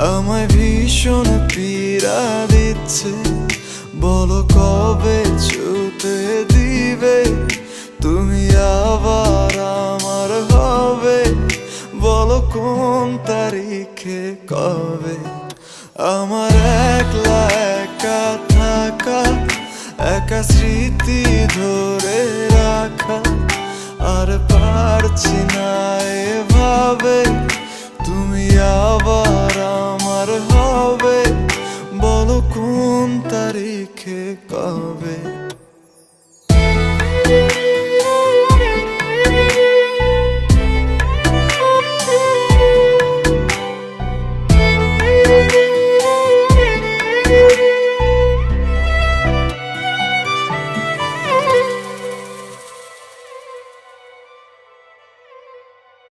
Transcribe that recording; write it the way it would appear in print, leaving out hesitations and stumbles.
আমায় ভীষণ পীড়া দিচ্ছে, বলো কবে ছুতে দিবে তুমি আবার আমার হবে, বলো কোন তারিখে কবে। আমার একলা একা থাকা, একা স্মৃতি ধরে রাখা, আর পারছি না